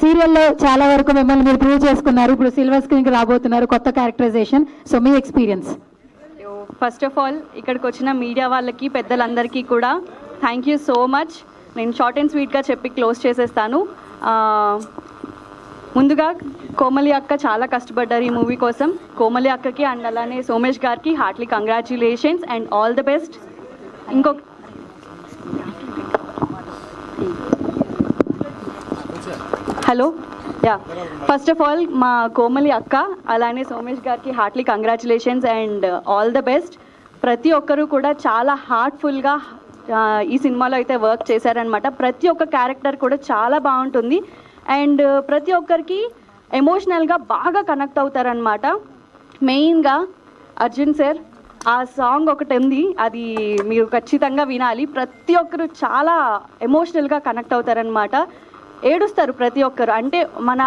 సీరియల్లో చాలా వరకు మిమ్మల్ని మీరు ప్రూవ్ చేసుకున్నారు, ఇప్పుడు సిల్వర్ స్క్రీన్కి రాబోతున్నారు, కొత్త క్యారెక్టరైజేషన్. సో మీ ఎక్స్పీరియన్స్. ఫస్ట్ ఆఫ్ ఆల్ ఇక్కడికి వచ్చిన మీడియా వాళ్ళకి పెద్దలందరికీ కూడా థ్యాంక్ యూ సో మచ్. నేను షార్ట్ అండ్ స్వీట్గా చెప్పి క్లోజ్ చేసేస్తాను. ముందుగా కోమలి అక్క చాలా కష్టపడ్డారు ఈ మూవీ కోసం. కోమలి అక్కకి అండ్ అలానే సోమేష్ గారికి heartly congratulations and all the best. Hello first of all మా కోమలి అక్క అలానే సోమేష్ గారికి heartly congratulations and all the best. ప్రతి ఒక్కరూ కూడా చాలా హార్ట్ఫుల్గా ఈ సినిమాలో అయితే వర్క్ చేశారనమాట. ప్రతి ఒక్క క్యారెక్టర్ కూడా చాలా బాగుంటుంది అండ్ ప్రతి ఒక్కరికి ఎమోషనల్గా బాగా కనెక్ట్ అవుతారనమాట. మెయిన్గా అర్జున్ సార్ ఆ సాంగ్ ఒకటి ఉంది, అది మీరు ఖచ్చితంగా వినాలి. ప్రతి ఒక్కరు చాలా ఎమోషనల్గా కనెక్ట్ అవుతారనమాట, ఏడుస్తారు ప్రతి ఒక్కరు. అంటే మన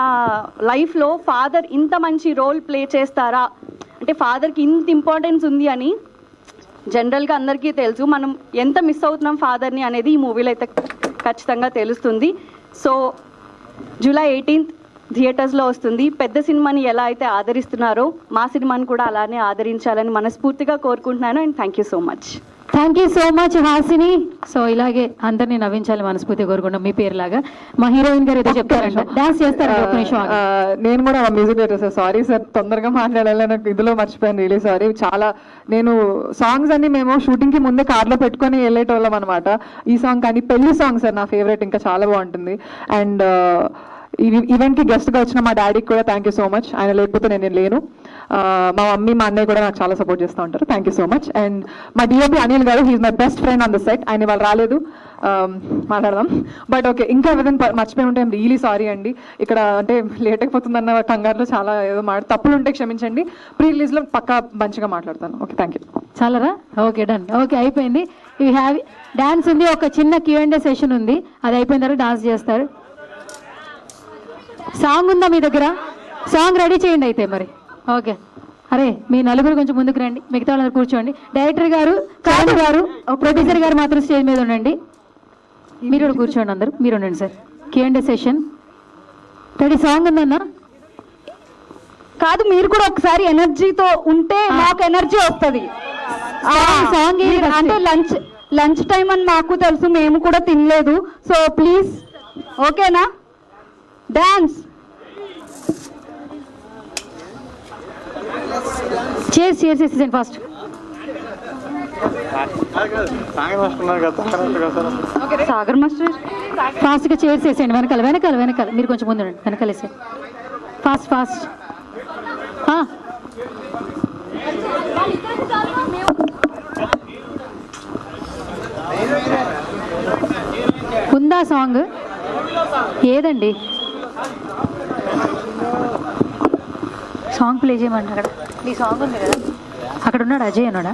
లైఫ్లో ఫాదర్ ఇంత మంచి రోల్ ప్లే చేస్తారా, అంటే ఫాదర్కి ఇంత ఇంపార్టెన్స్ ఉంది అని జనరల్గా అందరికీ తెలుసు. మనం ఎంత మిస్ అవుతున్నాం ఫాదర్ని అనేది ఈ మూవీలో అయితే ఖచ్చితంగా తెలుస్తుంది. సో జూలై 18th థియేటర్స్లో వస్తుంది. పెద్ద సినిమాని ఎలా అయితే ఆదరిస్తున్నారో మా సినిమాని కూడా అలానే ఆదరించాలని మనస్ఫూర్తిగా కోరుకుంటున్నాను. And thank you so much. Thank you so much Hasini. So ఇలాగే అందరినీ నవ్వించాలి మనస్ఫూర్తిగా కోరుకుంటాం మీ పేరులాగా. మా హీరోయిన్ గారు ఏదో చెప్తారంట, డాన్స్ చేస్తారు. నేను కూడా music director sir. Sorry sir, తొందరగా మాట్లాడాలి, నాకు ఇందులో మర్చిపోయాను, రియలీ సారీ. చాలా నేను సాంగ్స్ అన్ని మేము షూటింగ్ కి ముందే కార్లో పెట్టుకొని వెళ్ళేటోళ్ళం అనమాట. ఈ సాంగ్ కానీ పెళ్లి సాంగ్ సార్ నా ఫేవరెట్, ఇంకా చాలా బాగుంటుంది. అండ్ ఈవెంట్ కి గెస్ట్ గా వచ్చిన మా డాడీకి కూడా థ్యాంక్ యూ సో మచ్. ఆయన లేకపోతే నేను లేను. మా మమ్మీ మా అన్నయ్య కూడా నాకు చాలా సపోర్ట్ చేస్తూ ఉంటారు. Thank you so much. And మా డిఓపి అనిల్ గారు, he's my best friend on the set. ఆయన వాళ్ళు రాలేదు, మాట్లాడదాం. బట్ ఓకే, ఇంకా ఎవరైనా మర్చిపోయి ఉంటే ఐమ్ రియలీ సారీ అండి. ఇక్కడ అంటే లేట్ అయిపోతుందన్న కంగారులో చాలా ఏదో తప్పులు ఉంటే క్షమించండి. ప్రీ రిలీజ్ లో పక్కా మంచిగా మాట్లాడతాను. Okay, thank you. చాలరా? Okay, done. ఓకే, అయిపోయింది. యూ హ్యావ్ డాన్స్ ఉంది, ఒక చిన్న Q&A సెషన్ ఉంది, అది అయిపోయిన తర్వాత డాన్స్ చేస్తారు. సాంగ్ ఉందా మీ దగ్గర? సాంగ్ రెడీ చేయండి అయితే మరి. ఓకే, అరే మీ నలుగురు కొంచెం ముందుకు రండి, మిగతా వాళ్ళందరూ కూర్చోండి. డైరెక్టర్ గారు, కాదు గారు, ప్రొడ్యూసర్ గారు మాత్రం స్టేజ్ మీద ఉండండి. మీరు కూడా కూర్చోండి, అందరూ మీరు ఉండండి sir. Q&A session ready. Song ఉందన్నా? కాదు, మీరు కూడా ఒకసారి ఎనర్జీతో ఉంటే మాకు ఎనర్జీ వస్తుంది. సాంగ్ అంటే లంచ్ టైం అని మాకు తెలుసు, మేము కూడా తినలేదు. సో ప్లీజ్, ఓకేనా? డాన్స్ చేసేసేసేయండి ఫాస్ట్. సాగర్ మాస్టర్ ఫాస్ట్గా చేసేసేయండి. వెనకాల వెనకాల వెనకాల మీరు కొంచెం ముందు వెనకాలేసేయండి. Fast fast. ఉందా సాంగ్? ఏదండి సాంగ్ ప్లే చేయమండి. అక్కడ మీ సాంగ్ ఉంది కదా, అక్కడ ఉన్నాడు అజయ్ అన్నాడా?